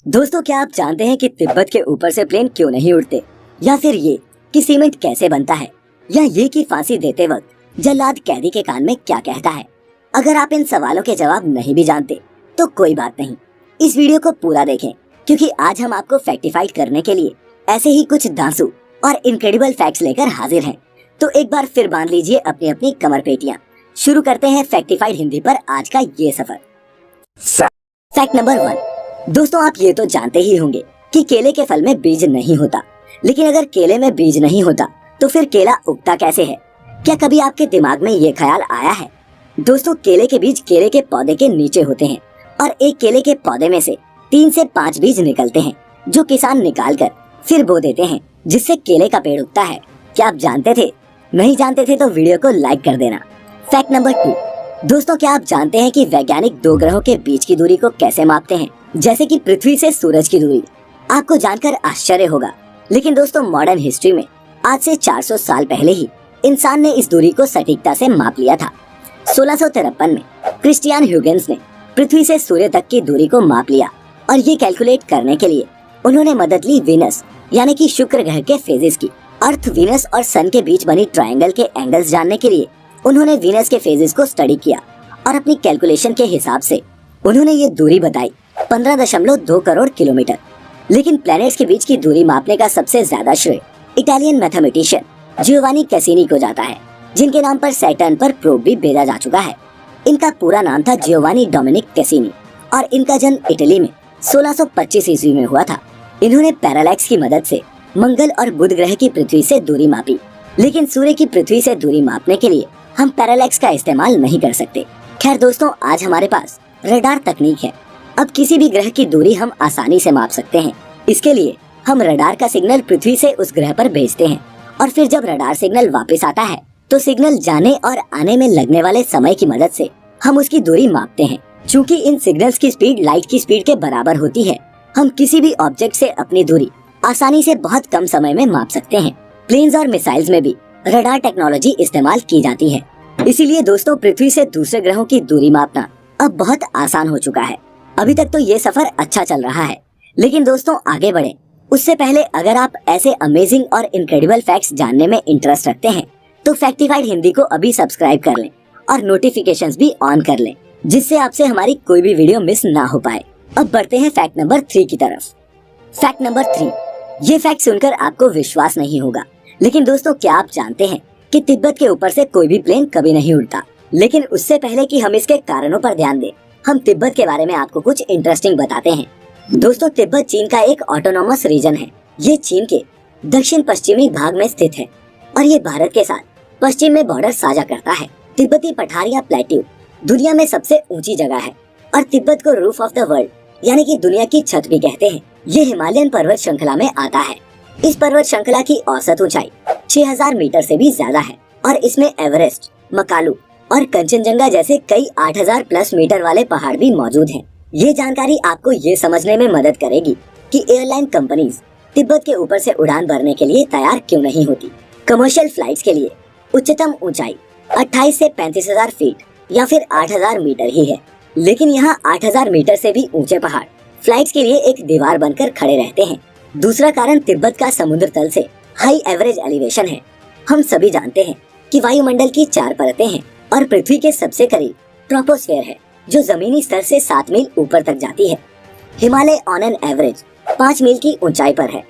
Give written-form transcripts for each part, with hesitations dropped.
दोस्तों, क्या आप जानते हैं कि तिब्बत के ऊपर से प्लेन क्यों नहीं उड़ते, या फिर ये कि सीमेंट कैसे बनता है, या ये कि फांसी देते वक्त जल्लाद कैदी के कान में क्या कहता है? अगर आप इन सवालों के जवाब नहीं भी जानते तो कोई बात नहीं, इस वीडियो को पूरा देखें, क्योंकि आज हम आपको फैक्टिफाइड करने के लिए ऐसे ही कुछ धांसू और इनक्रेडिबल फैक्ट्स लेकर हाजिर हैं। तो एक बार फिर बांध लीजिए अपनी अपनी कमर पेटियां। शुरू करते हैं फैक्टिफाइड हिंदी पर आज का ये सफर। Fact number 1। दोस्तों, आप ये तो जानते ही होंगे कि केले के फल में बीज नहीं होता, लेकिन अगर केले में बीज नहीं होता तो फिर केला उगता कैसे है? क्या कभी आपके दिमाग में ये ख्याल आया है? दोस्तों, केले के बीज केले के पौधे के नीचे होते हैं और एक केले के पौधे में से 3 से 5 बीज निकलते हैं, जो किसान निकाल कर फिर बो देते हैं, जिससे केले का पेड़ उगता है। क्या आप जानते थे? नहीं जानते थे तो वीडियो को लाइक कर देना। Fact number 2। दोस्तों, क्या आप जानते हैं कि वैज्ञानिक 2 ग्रहों के बीच की दूरी को कैसे मापते हैं? जैसे कि पृथ्वी से सूरज की दूरी। आपको जानकर आश्चर्य होगा, लेकिन दोस्तों मॉडर्न हिस्ट्री में आज से 400 साल पहले ही इंसान ने इस दूरी को सटीकता से माप लिया था। 1653 में क्रिस्टियन ह्यूगेंस ने पृथ्वी से सूर्य तक की दूरी को माप लिया और ये कैलकुलेट करने के लिए उन्होंने मदद ली वीनस यानी कि शुक्र ग्रह के फेजेस की। अर्थ, वीनस और सन के बीच बनी ट्रायंगल के एंगल्स जानने के लिए उन्होंने वीनस के फेजेस को स्टडी किया और अपनी कैलकुलेशन के हिसाब से उन्होंने ये दूरी बताई 15.2 करोड़ किलोमीटर। लेकिन प्लैनेट्स के बीच की दूरी मापने का सबसे ज्यादा श्रेय इटालियन मैथमेटिशियन जियोवानी कैसिनी को जाता है, जिनके नाम पर सैटर्न पर प्रोब भी भेजा जा चुका है। इनका पूरा नाम था जियोवानी डोमिनिक कैसिनी और इनका जन्म इटली में 1625 ईस्वी में हुआ था। इन्होंने पैरालैक्स की मदद से मंगल और बुध ग्रह की पृथ्वी से दूरी मापी, लेकिन सूर्य की पृथ्वी से दूरी मापने के लिए हम पैरालैक्स का इस्तेमाल नहीं कर सकते। खैर दोस्तों, आज हमारे पास रडार तकनीक है। अब किसी भी ग्रह की दूरी हम आसानी से माप सकते हैं। इसके लिए हम रडार का सिग्नल पृथ्वी से उस ग्रह पर भेजते हैं और फिर जब रडार सिग्नल वापस आता है तो सिग्नल जाने और आने में लगने वाले समय की मदद से हम उसकी दूरी मापते हैं। चूँकि इन सिग्नल्स की स्पीड लाइट की स्पीड के बराबर होती है, हम किसी भी ऑब्जेक्ट से अपनी दूरी आसानी से बहुत कम समय में माप सकते हैं। प्लेन्स और मिसाइल्स में भी रडार टेक्नोलॉजी इस्तेमाल की जाती है। इसीलिए दोस्तों, पृथ्वी से दूसरे ग्रहों की दूरी मापना अब बहुत आसान हो चुका है। अभी तक तो ये सफर अच्छा चल रहा है, लेकिन दोस्तों आगे बढ़े उससे पहले अगर आप ऐसे अमेजिंग और इनक्रेडिबल फैक्ट्स जानने में इंटरेस्ट रखते हैं तो फैक्टिफाइड हिंदी को अभी सब्सक्राइब कर लें और नोटिफिकेशंस भी ऑन कर लें, जिससे आपसे हमारी कोई भी वीडियो मिस ना हो पाए। अब बढ़ते हैं फैक्ट नंबर 3 की तरफ। Fact number 3। ये फैक्ट सुनकर आपको विश्वास नहीं होगा, लेकिन दोस्तों क्या आप जानते हैं कि तिब्बत के ऊपर से कोई भी प्लेन कभी नहीं उड़ता? लेकिन उससे पहले कि हम इसके कारणों पर ध्यान दें, हम तिब्बत के बारे में आपको कुछ इंटरेस्टिंग बताते हैं। दोस्तों, तिब्बत चीन का एक ऑटोनॉमस रीजन है। ये चीन के दक्षिण पश्चिमी भाग में स्थित है और ये भारत के साथ पश्चिम में बॉर्डर साझा करता है। तिब्बती पठारिया प्लेट्यू दुनिया में सबसे ऊंची जगह है और तिब्बत को रूफ ऑफ द वर्ल्ड यानी कि दुनिया की छत भी कहते हैं। ये हिमालयन पर्वत श्रृंखला में आता है। इस पर्वत श्रृंखला की औसत ऊंचाई 6000 मीटर से भी ज्यादा है और इसमें एवरेस्ट, मकालू और कंचनजंगा जैसे कई 8000 प्लस मीटर वाले पहाड़ भी मौजूद हैं। ये जानकारी आपको ये समझने में मदद करेगी कि एयरलाइन कंपनीज तिब्बत के ऊपर से उड़ान भरने के लिए तैयार क्यों नहीं होती। कमर्शियल फ्लाइट्स के लिए उच्चतम ऊंचाई 28 से 35,000 फीट या फिर 8000 मीटर ही है, लेकिन यहाँ 8000 मीटर से भी ऊंचे पहाड़ फ्लाइट्स के लिए एक दीवार बनकर खड़े रहते हैं। दूसरा कारण तिब्बत का समुद्र तल से हाई एवरेज एलिवेशन है। हम सभी जानते हैं कि वायुमंडल की 4 परतें हैं और पृथ्वी के सबसे करीब ट्रोपोस्फेयर है, जो जमीनी स्तर से 7 मील ऊपर तक जाती है। हिमालय ऑन एन एवरेज 5 मील की ऊंचाई पर है।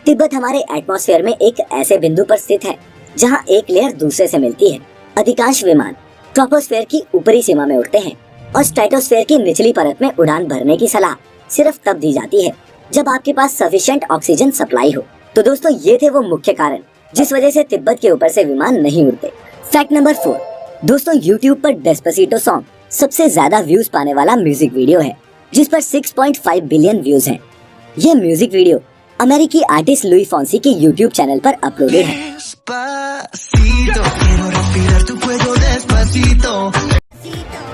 तिब्बत हमारे एटमॉस्फेयर में एक ऐसे बिंदु पर स्थित है जहां एक लेयर दूसरे से मिलती है। अधिकांश विमान ट्रोपोस्फेयर की ऊपरी सीमा में उड़ते हैं और स्ट्रेटोस्फेयर की निचली परत में उड़ान भरने की सलाह सिर्फ तब दी जाती है जब आपके पास सफिशिएंट ऑक्सीजन सप्लाई हो। तो दोस्तों, ये थे वो मुख्य कारण जिस वजह से तिब्बत के ऊपर से विमान नहीं उड़ते। Fact number 4। दोस्तों, YouTube पर डेस्पासितो सॉन्ग सबसे ज्यादा व्यूज पाने वाला म्यूजिक वीडियो है, जिस पर 6.5 बिलियन व्यूज हैं। ये म्यूजिक वीडियो अमेरिकी आर्टिस्ट लुई फॉन्सी के YouTube चैनल पर अपलोडेड है।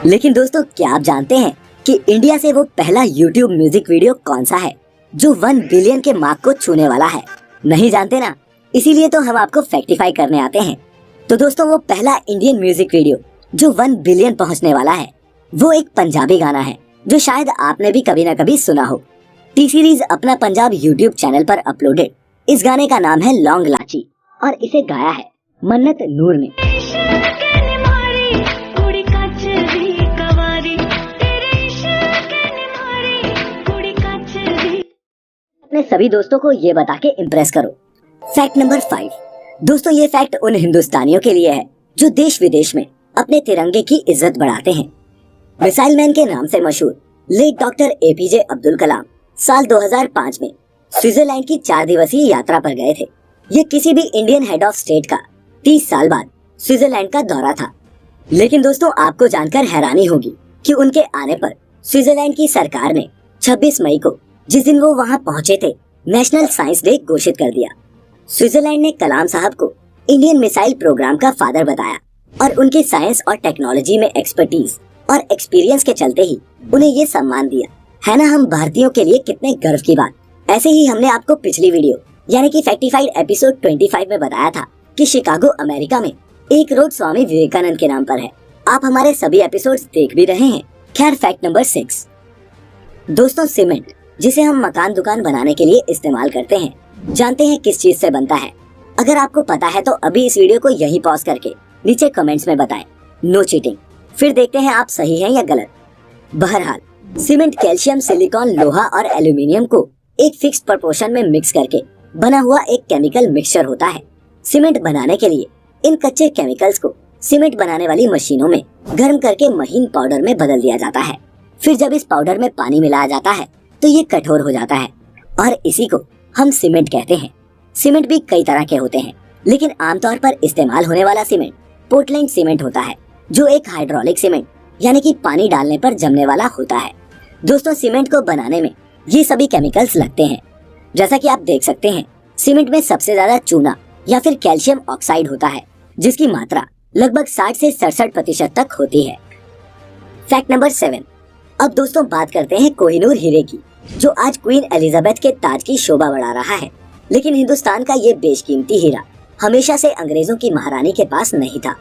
लेकिन दोस्तों, क्या आप जानते हैं कि इंडिया से वो पहला YouTube म्यूजिक वीडियो कौन सा है जो 1 बिलियन के मार्क को छूने वाला है? नहीं जानते ना? इसीलिए तो हम आपको फैक्टिफाई करने आते हैं। तो दोस्तों, वो पहला इंडियन म्यूजिक वीडियो जो 1 बिलियन पहुंचने वाला है वो एक पंजाबी गाना है जो शायद आपने भी कभी ना कभी सुना हो। टी सीरीज अपना पंजाब यूट्यूब चैनल पर अपलोडेड। इस गाने का नाम है लौंग लाची और इसे गाया है मन्नत नूर ने। अपने सभी दोस्तों को ये बता के इम्प्रेस करो। Fact number 5। दोस्तों ये फैक्ट उन हिंदुस्तानियों के लिए है जो देश विदेश में अपने तिरंगे की इज्जत बढ़ाते हैं। मिसाइल मैन के नाम से मशहूर late doctor APJ Abdul Kalam साल 2005 में स्विट्जरलैंड की 4 दिवसीय यात्रा पर गए थे। ये किसी भी इंडियन हेड ऑफ स्टेट का 30 साल बाद स्विट्जरलैंड का दौरा था। लेकिन दोस्तों आपको जानकर हैरानी होगी कि उनके आने पर स्विट्जरलैंड की सरकार ने 26 मई को, जिस दिन वो वहां पहुंचे थे, नेशनल साइंस डे घोषित कर दिया। स्विट्जरलैंड ने कलाम साहब को इंडियन मिसाइल प्रोग्राम का फादर बताया और उनके साइंस और टेक्नोलॉजी में एक्सपर्टीज और एक्सपीरियंस के चलते ही उन्हें ये सम्मान दिया। है ना हम भारतीयों के लिए कितने गर्व की बात। ऐसे ही हमने आपको पिछली वीडियो यानी कि फैक्टिफाइड एपिसोड 25 में बताया था कि शिकागो अमेरिका में एक रोड स्वामी विवेकानंद के नाम पर है। आप हमारे सभी एपिसोड्स देख भी रहे हैं। खैर फैक्ट नंबर 6। दोस्तों सीमेंट, जिसे हम मकान दुकान बनाने के लिए इस्तेमाल करते हैं, जानते हैं किस चीज से बनता है? अगर आपको पता है तो अभी इस वीडियो को यहीं पॉज करके नीचे कमेंट्स में बताएं। No cheating. फिर देखते हैं आप सही हैं या गलत। बहरहाल सीमेंट कैल्शियम, सिलिकॉन, लोहा और एल्यूमिनियम को एक फिक्स प्रोपोर्शन में मिक्स करके बना हुआ एक केमिकल मिक्सचर होता है। सीमेंट बनाने के लिए इन कच्चे केमिकल्स को सीमेंट बनाने वाली मशीनों में गर्म करके महीन पाउडर में बदल दिया जाता है। फिर जब इस पाउडर में पानी मिलाया जाता है तो ये कठोर हो जाता है और इसी को हम सीमेंट कहते हैं। सीमेंट भी कई तरह के होते हैं, लेकिन आमतौर पर इस्तेमाल होने वाला सीमेंट पोर्टलैंड सीमेंट होता है, जो एक हाइड्रोलिक सीमेंट यानी कि पानी डालने पर जमने वाला होता है। दोस्तों सीमेंट को बनाने में ये सभी केमिकल्स लगते हैं। जैसा कि आप देख सकते हैं, सीमेंट में सबसे ज्यादा चूना या फिर कैल्शियम ऑक्साइड होता है, जिसकी मात्रा लगभग 60 से 67% तक होती है। Fact number 7। अब दोस्तों बात करते हैं कोहिनूर हीरे की, जो आज क्वीन एलिजाबेथ के ताज की शोभा बढ़ा रहा है। लेकिन हिंदुस्तान का ये बेशकीमती हीरा हमेशा से अंग्रेजों की महारानी के पास नहीं था।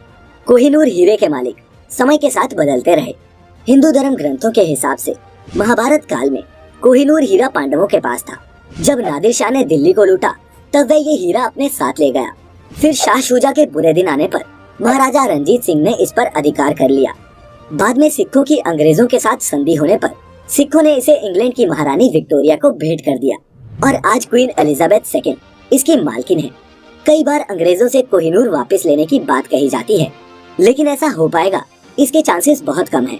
कोहिनूर हीरे के मालिक समय के साथ बदलते रहे। हिंदू धर्म ग्रंथों के हिसाब से महाभारत काल में कोहिनूर हीरा पांडवों के पास था। जब नादिर शाह ने दिल्ली को लूटा तब वह ये हीरा अपने साथ ले गया। फिर शाह शुजा के बुरे दिन आने पर महाराजा रणजीत सिंह ने इस पर अधिकार कर लिया। बाद में सिखों की अंग्रेजों के साथ संधि होने पर सिखों ने इसे इंग्लैंड की महारानी विक्टोरिया को भेंट कर दिया और आज क्वीन एलिजाबेथ II इसकी मालकिन है। कई बार अंग्रेजों से कोहिनूर वापस लेने की बात कही जाती है, लेकिन ऐसा हो पाएगा इसके चांसेस बहुत कम हैं।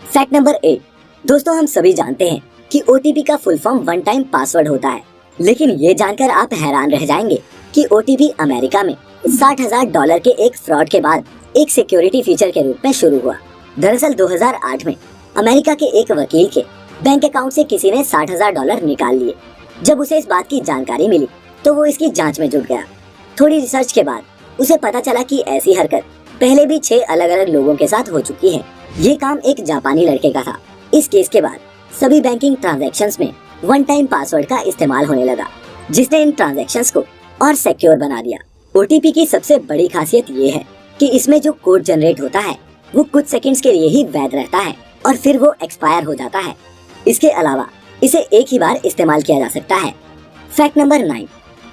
Fact number 8। दोस्तों हम सभी जानते हैं कि OTP का full form one time password होता है, लेकिन ये जानकर आप हैरान रह जाएंगे कि OTP अमेरिका में $60,000 के एक फ्रॉड के बाद एक सिक्योरिटी फीचर के रूप में शुरू हुआ। दरअसल 2008 में अमेरिका के एक वकील के बैंक अकाउंट से किसी ने $60,000 निकाल लिए। जब उसे इस बात की जानकारी मिली तो वो इसकी जांच में जुट गया। थोड़ी रिसर्च के बाद उसे पता चला कि ऐसी हरकत पहले भी 6 अलग अलग लोगों के साथ हो चुकी है। ये काम एक जापानी लड़के का था। इस केस के बाद सभी बैंकिंग ट्रांजैक्शंस में वन टाइम पासवर्ड का इस्तेमाल होने लगा, जिसने इन ट्रांजैक्शंस को और सिक्योर बना दिया। OTP की सबसे बड़ी खासियत ये है कि इसमें जो कोड जनरेट होता है वो कुछ सेकंड्स के लिए ही वैध रहता है और फिर वो एक्सपायर हो जाता है। इसके अलावा इसे एक ही बार इस्तेमाल किया जा सकता है। Fact number 9।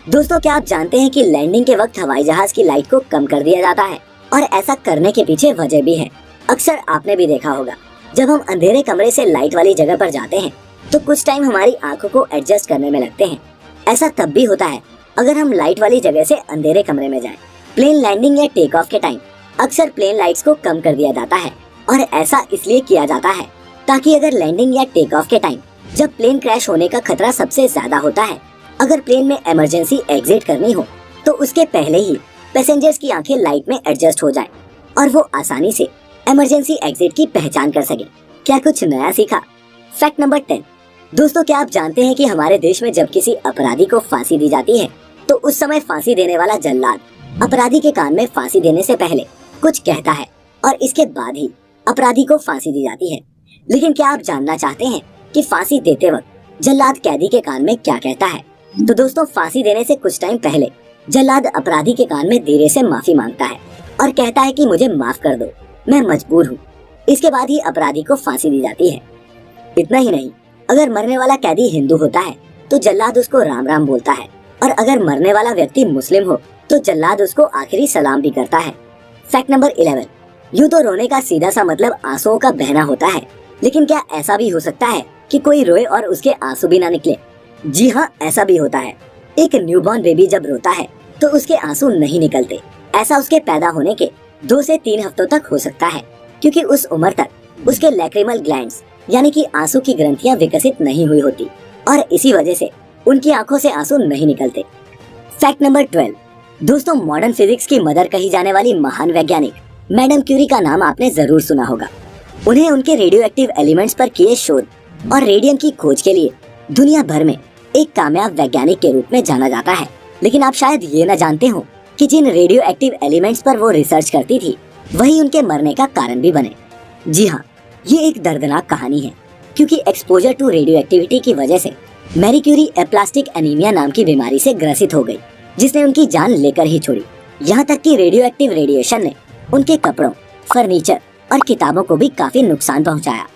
दोस्तों क्या आप जानते हैं कि लैंडिंग के वक्त हवाई जहाज की लाइट को कम कर दिया जाता है? और ऐसा करने के पीछे वजह भी है। अक्सर आपने भी देखा होगा, जब हम अंधेरे कमरे से लाइट वाली जगह पर जाते हैं तो कुछ टाइम हमारी आंखों को एडजस्ट करने में लगते हैं। ऐसा तब भी होता है अगर हम लाइट वाली जगह से अंधेरे कमरे में जाएं। प्लेन लैंडिंग या टेक ऑफ के टाइम अक्सर प्लेन लाइट्स को कम कर दिया जाता है और ऐसा इसलिए किया जाता है ताकि अगर लैंडिंग या टेक ऑफ के टाइम जब प्लेन क्रैश होने का खतरा सबसे ज्यादा होता है, अगर प्लेन में इमरजेंसी एग्जिट करनी हो तो उसके पहले ही पैसेंजर्स की आंखें लाइट में एडजस्ट हो जाएं और वो आसानी से इमरजेंसी एग्जिट की पहचान कर सके। क्या कुछ नया सीखा? Fact number 10। दोस्तों क्या आप जानते हैं कि हमारे देश में जब किसी अपराधी को फांसी दी जाती है तो उस समय फांसी देने वाला जल्लाद अपराधी के कान में फांसी देने से पहले कुछ कहता है और इसके बाद ही अपराधी को फांसी दी जाती है। लेकिन क्या आप जानना चाहते हैं कि फांसी देते वक्त जल्लाद कैदी के कान में क्या कहता है? तो दोस्तों फांसी देने से कुछ टाइम पहले जल्लाद अपराधी के कान में धीरे से माफी मांगता है और कहता है कि मुझे माफ कर दो, मैं मजबूर हूँ। इसके बाद ही अपराधी को फांसी दी जाती है। इतना ही नहीं, अगर मरने वाला कैदी हिंदू होता है तो जल्लाद उसको राम राम बोलता है, और अगर मरने वाला व्यक्ति मुस्लिम हो तो जल्लाद उसको आखिरी सलाम भी करता है। फैक्ट नंबर 11, यूं तो रोने का सीधा सा मतलब आंसुओं का बहना होता है, लेकिन क्या ऐसा भी हो सकता है कि कोई रोए और उसके आंसू भी ना निकले? जी हाँ, ऐसा भी होता है। एक न्यूबॉर्न बेबी जब रोता है तो उसके आंसू नहीं निकलते। ऐसा उसके पैदा होने के 2 से 3 हफ्तों तक हो सकता है, क्योंकि उस उम्र तक उसके लैक्रिमल ग्लैंड्स यानी कि आंसू की ग्रंथियां विकसित नहीं हुई होती, और इसी वजह से उनकी आंखों से आंसू नहीं निकलते। फैक्ट नंबर 12, दोस्तों मॉडर्न फिजिक्स की मदर कही जाने वाली महान वैज्ञानिक मैडम क्यूरी का नाम आपने जरूर सुना होगा। उन्हें उनके रेडियो एक्टिव एलिमेंट्स पर किए शोध और रेडियम की खोज के लिए दुनिया भर में एक कामयाब वैज्ञानिक के रूप में जाना जाता है। लेकिन आप शायद ये न जानते हो कि जिन रेडियो एक्टिव एलिमेंट्स पर वो रिसर्च करती थी वही उनके मरने का कारण भी बने। जी हाँ, ये एक दर्दनाक कहानी है, क्योंकि एक्सपोजर टू रेडियो एक्टिविटी की वजह से मैरी क्यूरी एप्लास्टिक एनीमिया नाम की बीमारी से ग्रसित हो गई, जिसने उनकी जान लेकर ही छोड़ी। यहाँ तक कि रेडियो एक्टिव रेडिएशन ने उनके कपड़ों, फर्नीचर और किताबों को भी काफी नुकसान पहुँचाया।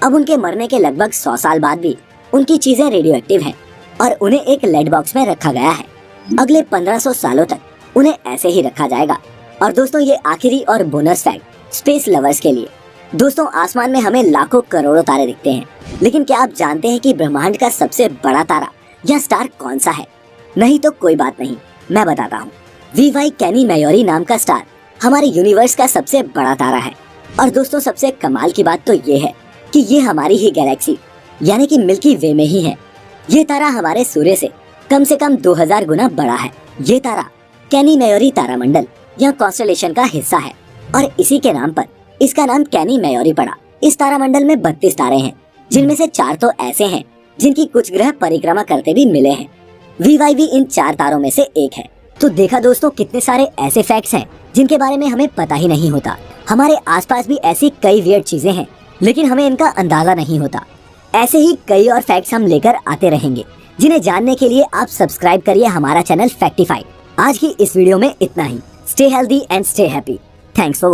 अब उनके मरने के लगभग 100 साल बाद भी उनकी चीजें रेडियो एक्टिव हैं और उन्हें एक लेड बॉक्स में रखा गया है। अगले 1500 सालों तक उन्हें ऐसे ही रखा जाएगा। और दोस्तों ये आखिरी और बोनस फैक्ट स्पेस लवर्स के लिए। दोस्तों आसमान में हमें लाखों करोड़ों तारे दिखते हैं, लेकिन क्या आप जानते हैं कि ब्रह्मांड का सबसे बड़ा तारा या स्टार कौन सा है? नहीं तो कोई बात नहीं, मैं बताता हूँ। वी कैनी मैयोरी नाम का स्टार हमारे यूनिवर्स का सबसे बड़ा तारा है। और दोस्तों सबसे कमाल की बात तो ये है कि ये हमारी ही गैलेक्सी यानी कि मिल्की वे में ही है। ये तारा हमारे सूर्य से कम 2000 गुना बड़ा है। ये तारा कैनी मैयोरी तारामंडल या कॉन्स्टेलेशन का हिस्सा है, और इसी के नाम पर इसका नाम कैनी मैयोरी पड़ा। इस तारामंडल में 32 तारे हैं, जिनमें से 4 तो ऐसे हैं जिनकी कुछ ग्रह परिक्रमा करते भी मिले हैं। वी भी इन 4 तारों में से एक है। तो देखा दोस्तों, कितने सारे ऐसे फैक्ट्स हैं जिनके बारे में हमें पता ही नहीं होता। हमारे आसपास भी ऐसी कई वियर्ड चीजें हैं, लेकिन हमें इनका अंदाजा नहीं होता। ऐसे ही कई और फैक्ट्स हम लेकर आते रहेंगे, जिन्हें जानने के लिए आप सब्सक्राइब करिए हमारा चैनल फैक्टिफाइड। आज की इस वीडियो में इतना ही। Stay healthy and stay happy. Thanks for